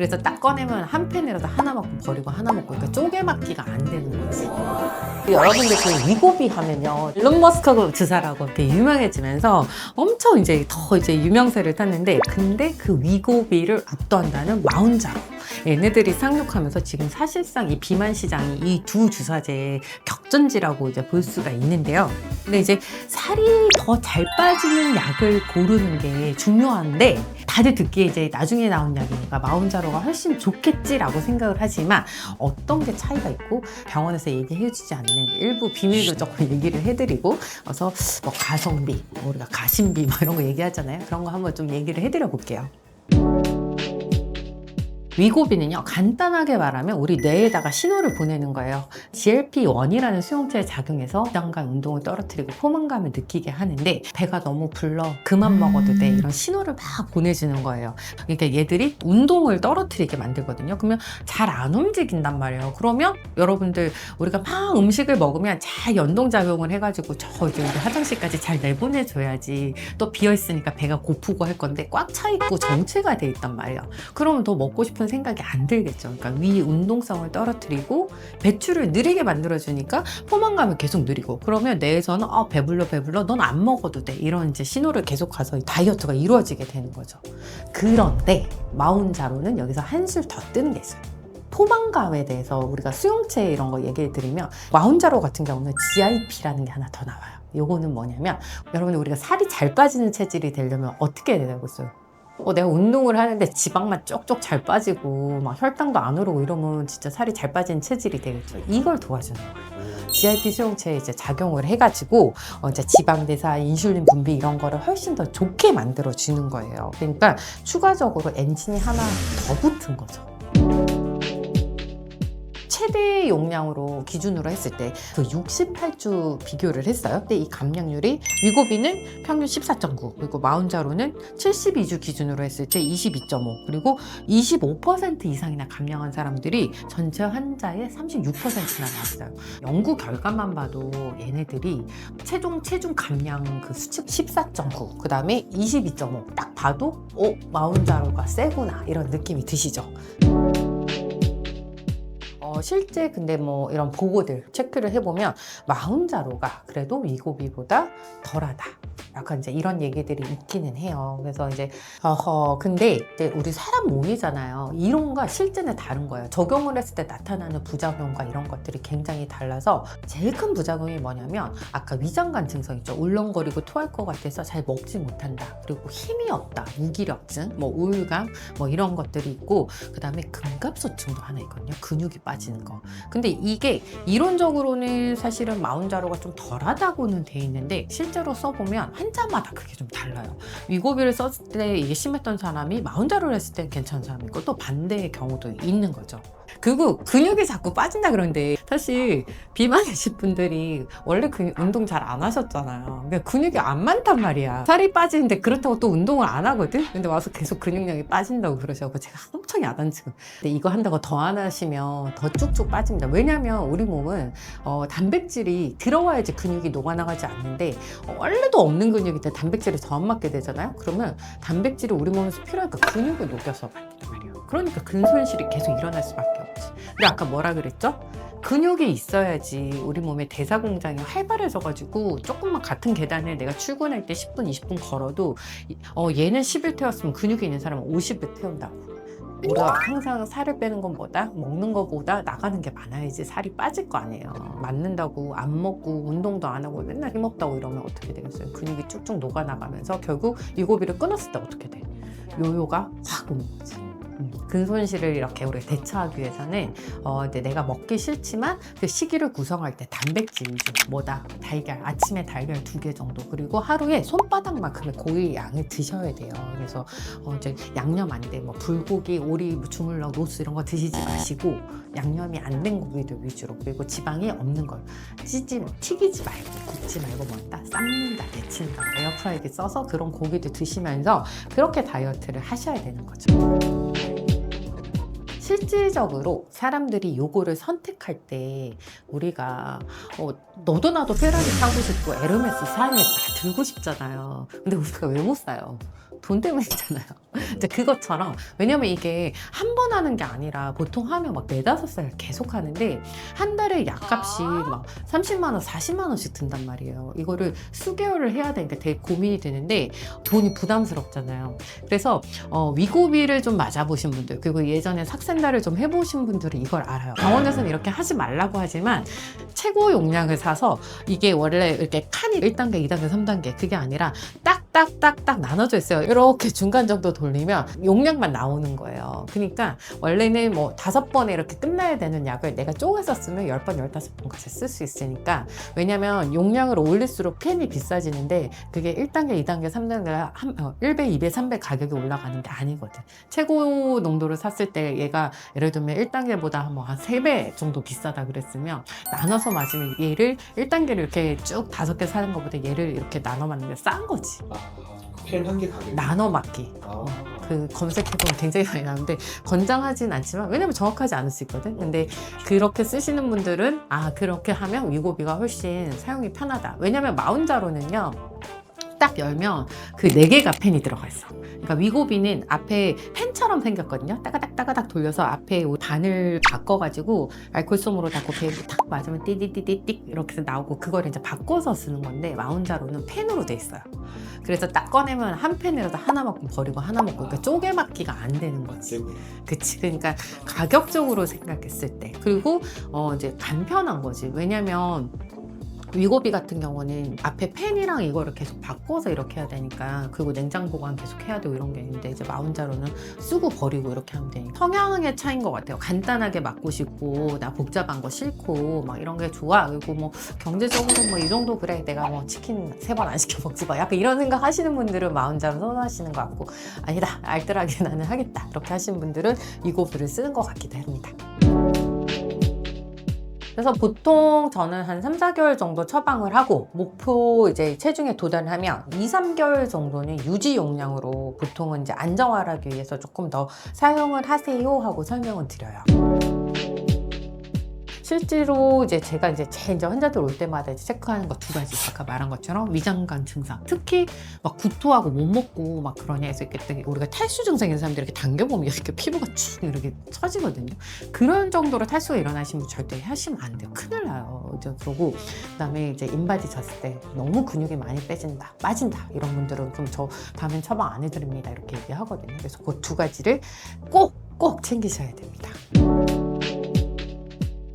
그래서 딱 꺼내면 한 팬이라도 하나 먹고 버리고 하나 먹고, 그러니까 쪼개 맞기가 안 되는 거지. 여러분들 그 위고비 하면요, 일론 머스크 주사라고 이렇게 유명해지면서 엄청 이제 더 이제 유명세를 탔는데, 근데 그 위고비를 압도한다는 마운자로 얘네들이 상륙하면서 지금 사실상 이 비만 시장이 이 두 주사제의 격전지라고 이제 볼 수가 있는데요. 근데 이제 살이 더 잘 빠지는 약을 고르는 게 중요한데, 다들 듣기에 이제 나중에 나온 약이니까 마운자로가 훨씬 좋겠지라고 생각을 하지만, 어떤 게 차이가 있고 병원에서 얘기해주지 않는 일부 비밀도 조금 얘기를 해드리고, 그래서 뭐 가성비, 우리가 가심비 뭐 이런 거 얘기하잖아요. 그런 거 한번 좀 얘기를 해드려 볼게요. 위고비는요, 간단하게 말하면 우리 뇌에다가 신호를 보내는 거예요. GLP-1이라는 수용체에 작용해서 부담감, 운동을 떨어뜨리고 포만감을 느끼게 하는데, 배가 너무 불러, 그만 먹어도 돼, 이런 신호를 막 보내주는 거예요. 그러니까 얘들이 운동을 떨어뜨리게 만들거든요. 그러면 잘 안 움직인단 말이에요. 그러면 여러분들, 우리가 막 음식을 먹으면 잘 연동작용을 해가지고 저 이제 우리 화장실까지 잘 내보내줘야지, 또 비어있으니까 배가 고프고 할 건데 꽉 차있고 정체가 돼 있단 말이에요. 그러면 더 먹고 싶은 생각이 안 들겠죠. 그러니까 위 운동성을 떨어뜨리고 배출을 느리게 만들어주니까 포만감을 계속 느리고, 그러면 뇌에서는 배불러 넌 안 먹어도 돼, 이런 이제 신호를 계속 가서 다이어트가 이루어지게 되는 거죠. 그런데 마운자로는 여기서 한술 더 뜨는 게 있어요. 포만감에 대해서 우리가 수용체 이런 거 얘기해 드리면, 마운자로 같은 경우는 GIP라는 게 하나 더 나와요. 요거는 뭐냐면, 여러분들 우리가 살이 잘 빠지는 체질이 되려면 어떻게 해야 되고 있어요? 내가 운동을 하는데 지방만 쪽쪽 잘 빠지고 막 혈당도 안 오르고 이러면 진짜 살이 잘 빠지는 체질이 되겠죠. 이걸 도와주는 거예요. GIP 수용체에 이제 작용을 해가지고 이제 지방 대사, 인슐린 분비 이런 거를 훨씬 더 좋게 만들어 주는 거예요. 그러니까 추가적으로 엔진이 하나 더 붙은 거죠. 최대 용량으로 기준으로 했을 때 그 68주 비교를 했어요. 근데 이 감량률이, 위고비는 평균 14.9, 그리고 마운자로는 72주 기준으로 했을 때 22.5, 그리고 25% 이상이나 감량한 사람들이 전체 환자의 36%나 나왔어요. 연구 결과만 봐도 얘네들이 체중 감량 그 수치 14.9, 그 다음에 22.5 딱 봐도 마운자로가 세구나, 이런 느낌이 드시죠. 실제 근데 뭐 이런 보고들 체크를 해보면 마운자로가 그래도 위고비보다 덜하다, 약간 이제 이런 얘기들이 있기는 해요. 그래서 이제 근데 우리 사람 몸이잖아요. 이론과 실제는 다른 거예요. 적용을 했을 때 나타나는 부작용과 이런 것들이 굉장히 달라서, 제일 큰 부작용이 뭐냐면 아까 위장관 증상 있죠. 울렁거리고 토할 것 같아서 잘 먹지 못한다, 그리고 힘이 없다, 무기력증, 뭐 우울감, 뭐 이런 것들이 있고, 그 다음에 금갑소증도 하나 있거든요. 근육이 빠지는 거. 근데 이게 이론적으로는 사실은 마운자로가 좀 덜하다고는 돼 있는데, 실제로 써보면 환자마다 그게 좀 달라요. 위고비를 썼을 때 이게 심했던 사람이 마운자로를 했을 때 괜찮은 사람이 있고, 또 반대의 경우도 있는 거죠. 그리고 근육이 자꾸 빠진다 그러는데, 사실 비만이신 분들이 원래 운동 잘 안 하셨잖아요. 그러니까 근육이 안 많단 말이야. 살이 빠지는데 그렇다고 또 운동을 안 하거든. 근데 와서 계속 근육량이 빠진다고 그러셔서 제가 엄청 야단치고, 근데 이거 한다고 더 안 하시면 더 쭉쭉 빠집니다. 왜냐면 우리 몸은 단백질이 들어와야지 근육이 녹아나가지 않는데, 원래도 없는 근육인데 단백질을 더 안 맞게 되잖아요. 그러면 단백질이 우리 몸에서 필요하니까 근육을 녹여서 만든단 말이에요. 그러니까 근손실이 계속 일어날 수밖에 없지. 근데 아까 뭐라 그랬죠? 근육이 있어야지 우리 몸의 대사 공장이 활발해져가지고, 조금만 같은 계단을 내가 출근할 때 10분, 20분 걸어도 얘는 10일 태웠으면 근육이 있는 사람은 50일 태운다고. 우리가 항상 살을 빼는 건 뭐다? 먹는 거보다 나가는 게 많아야지 살이 빠질 거 아니에요. 맞는다고 안 먹고 운동도 안 하고 맨날 힘없다고 이러면 어떻게 되겠어요? 근육이 쭉쭉 녹아나가면서 결국 위고비를 끊었을 때 어떻게 돼? 요요가 확 오는 거지. 근손실을 이렇게 우리가 대처하기 위해서는 이제 내가 먹기 싫지만 그 시기를 구성할 때 단백질 위주, 뭐다? 달걀, 아침에 달걀 2개 정도, 그리고 하루에 손바닥만큼의 고기 양을 드셔야 돼요. 그래서 이제 양념 안 돼, 뭐 불고기, 오리, 주물럭, 로스 이런 거 드시지 마시고, 양념이 안 된 고기들 위주로, 그리고 지방이 없는 걸 튀기지 말고, 굽지 말고, 뭐다? 삶는다, 데친다, 에어프라이기 써서 그런 고기들 드시면서 그렇게 다이어트를 하셔야 되는 거죠. 실질적으로 사람들이 요거를 선택할 때, 우리가 너도 나도 페라리 사고 싶고 에르메스 샤넬 다 들고 싶잖아요. 근데 우리가 왜 못 사요? 돈 때문이잖아요. 이제 그것처럼, 왜냐면 이게 한 번 하는 게 아니라 보통 하면 막 4-5살 계속 하는데 한 달에 약값이 막 30만 원, 40만 원씩 든단 말이에요. 이거를 수개월을 해야 되니까 되게 고민이 되는데 돈이 부담스럽잖아요. 그래서 위고비를 좀 맞아보신 분들, 그리고 예전에 삭센다를 좀 해보신 분들은 이걸 알아요. 병원에서는 이렇게 하지 말라고 하지만 최고 용량을 사서, 이게 원래 이렇게 칸이 1단계, 2단계, 3단계 그게 아니라 딱딱딱딱 나눠져 있어요. 이렇게 중간 정도 돌리면 용량만 나오는 거예요. 그러니까 원래는 뭐 5번에 이렇게 끝나야 되는 약을 내가 쪼개서 쓰면 10번, 15번까지 쓸 수 있으니까. 왜냐면 용량을 올릴수록 펜이 비싸지는데 그게 1단계, 2단계, 3단계가 1배, 2배, 3배 가격이 올라가는 게 아니거든. 최고 농도를 샀을 때 얘가 예를 들면 1단계보다 뭐 한 3배 정도 비싸다 그랬으면 나눠서 맞으면 얘를 1단계를 이렇게 쭉 5개 사는 것보다 얘를 이렇게 나눠 맞는 게 싼 거지. 펜 한 개 가격. 나눠 맞기. 그 검색해보면 굉장히 많이 나오는데 권장하진 않지만, 왜냐면 정확하지 않을 수 있거든. 근데 그렇게 쓰시는 분들은 그렇게 하면 위고비가 훨씬 사용이 편하다. 왜냐면 마운자로는요, 딱 열면 그 4개가 펜이 들어가 있어. 그러니까 위고비는 앞에 펜처럼 생겼거든요. 따가닥 돌려서 앞에 바늘 바꿔가지고 알콜솜으로 닦고 배에 탁 맞으면 띠디디디띡 이렇게 해서 나오고, 그걸 이제 바꿔서 쓰는 건데 마운자로는 펜으로 돼 있어요. 그래서 딱 꺼내면 한 펜이라도 하나 먹고 버리고 하나 먹고, 그러니까 쪼개 맞기가 안 되는 거지. 그치. 그러니까 가격적으로 생각했을 때, 그리고 이제 간편한 거지. 왜냐면 위고비 같은 경우는 앞에 펜이랑 이거를 계속 바꿔서 이렇게 해야 되니까, 그리고 냉장 보관 계속 해야 되고 이런 게 있는데, 이제 마운자로는 쓰고 버리고 이렇게 하면 되니까 성향의 차이인 것 같아요. 간단하게 맞고 싶고 나 복잡한 거 싫고 막 이런 게 좋아. 그리고 뭐 경제적으로 뭐 이 정도 그래, 내가 뭐 치킨 3번 안 시켜 먹지 마, 약간 이런 생각 하시는 분들은 마운자로 선호하시는 것 같고, 아니다, 알뜰하게 나는 하겠다, 이렇게 하시는 분들은 위고비를 쓰는 것 같기도 합니다. 그래서 보통 저는 한 3-4개월 정도 처방을 하고, 목표 이제 체중에 도달하면 2-3개월 정도는 유지 용량으로 보통은 이제 안정화하기 위해서 조금 더 사용을 하세요 하고 설명을 드려요. 실제로 이제 제가 이제 환자들 올 때마다 이제 체크하는 거 2가지, 아까 말한 것처럼 위장관 증상, 특히 막 구토하고 못 먹고 막 그러냐 해서 이렇게 우리가 탈수 증상 있는 사람들 이렇게 당겨보면 이렇게 피부가 쭉 이렇게 처지거든요. 그런 정도로 탈수가 일어나시면 절대 하시면 안 돼요. 큰일 나요. 이제 그러고 그다음에 이제 인바디 졌을 때 너무 근육이 많이 빠진다 이런 분들은 그럼 저 다음엔 처방 안 해드립니다, 이렇게 얘기하거든요. 그래서 그 2가지를 꼭 챙기셔야 됩니다.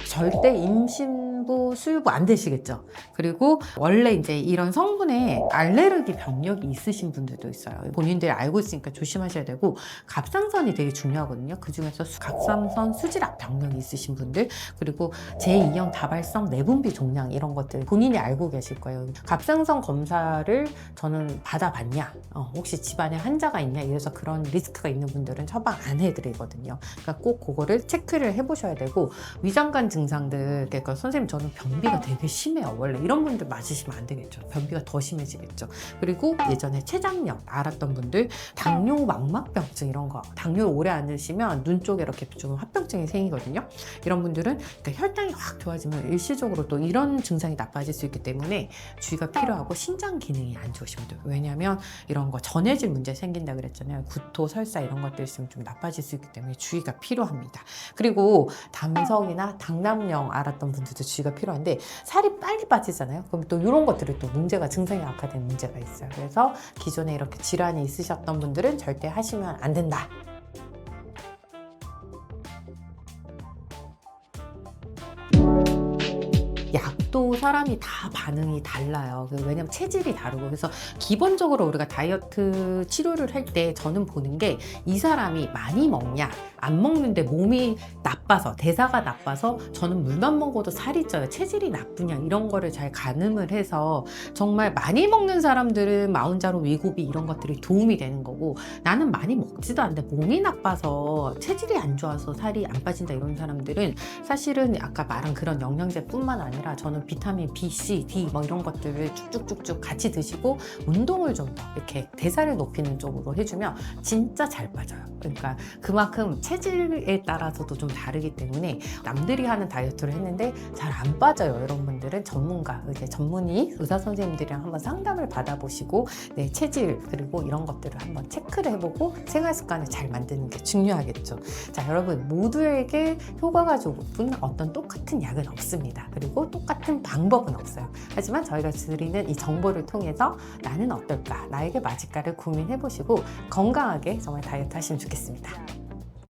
절대 임신부, 수유부 안 되시겠죠. 그리고 원래 이제 이런 성분에 알레르기 병력이 있으신 분들도 있어요. 본인들이 알고 있으니까 조심하셔야 되고, 갑상선이 되게 중요하거든요. 그 중에서 갑상선 수질압 병력이 있으신 분들, 그리고 제2형 다발성 내분비 종양, 이런 것들 본인이 알고 계실 거예요. 갑상선 검사를 저는 받아봤냐, 혹시 집안에 환자가 있냐, 이래서 그런 리스크가 있는 분들은 처방 안 해드리거든요. 그러니까 꼭 그거를 체크를 해보셔야 되고, 위장관 증상들, 그러니까 선생님 저는 변비가 되게 심해요. 원래 이런 분들 맞으시면 안 되겠죠. 변비가 더 심해지겠죠. 그리고 예전에 췌장염 알았던 분들, 당뇨 망막병증 이런 거, 당뇨를 오래 안 드시면 눈 쪽에 이렇게 좀 합병증이 생기거든요. 이런 분들은 그러니까 혈당이 확 좋아지면 일시적으로 또 이런 증상이 나빠질 수 있기 때문에 주의가 필요하고, 신장 기능이 안 좋으신 분들, 왜냐하면 이런 거 전해질 문제 생긴다 그랬잖아요. 구토, 설사 이런 것들 있으면 좀 나빠질 수 있기 때문에 주의가 필요합니다. 그리고 담석이나 당남령 알았던 분들도 주의가 필요한데, 살이 빨리 빠지잖아요. 그럼 또 이런 것들이 또 문제가, 증상이 악화되는 문제가 있어요. 그래서 기존에 이렇게 질환이 있으셨던 분들은 절대 하시면 안 된다. 약도 사람이 다 반응이 달라요. 왜냐면 체질이 다르고. 그래서 기본적으로 우리가 다이어트 치료를 할 때 저는 보는 게, 이 사람이 많이 먹냐, 안 먹는데 몸이 나빠서, 대사가 나빠서 저는 물만 먹어도 살이 쪄요, 체질이 나쁘냐, 이런 거를 잘 가늠을 해서, 정말 많이 먹는 사람들은 마운자로, 위고비 이런 것들이 도움이 되는 거고, 나는 많이 먹지도 않는데 몸이 나빠서 체질이 안 좋아서 살이 안 빠진다, 이런 사람들은 사실은 아까 말한 그런 영양제뿐만 아니라 저는 비타민 B, C, D 뭐 이런 것들을 쭉쭉쭉쭉 같이 드시고 운동을 좀 더 이렇게 대사를 높이는 쪽으로 해주면 진짜 잘 빠져요. 그러니까 그만큼 체질에 따라서도 좀 다르기 때문에 남들이 하는 다이어트를 했는데 잘 안 빠져요. 이런 분들은 전문가, 이제 전문의 의사 선생님들이랑 한번 상담을 받아보시고 내 체질 그리고 이런 것들을 한번 체크를 해보고 생활 습관을 잘 만드는 게 중요하겠죠. 자, 여러분 모두에게 효과가 좋은 어떤 똑같은 약은 없습니다. 그리고 똑같은 방법은 없어요. 하지만 저희가 드리는 이 정보를 통해서 나는 어떨까, 나에게 맞을까를 고민해보시고 건강하게 정말 다이어트 하시면 좋겠습니다.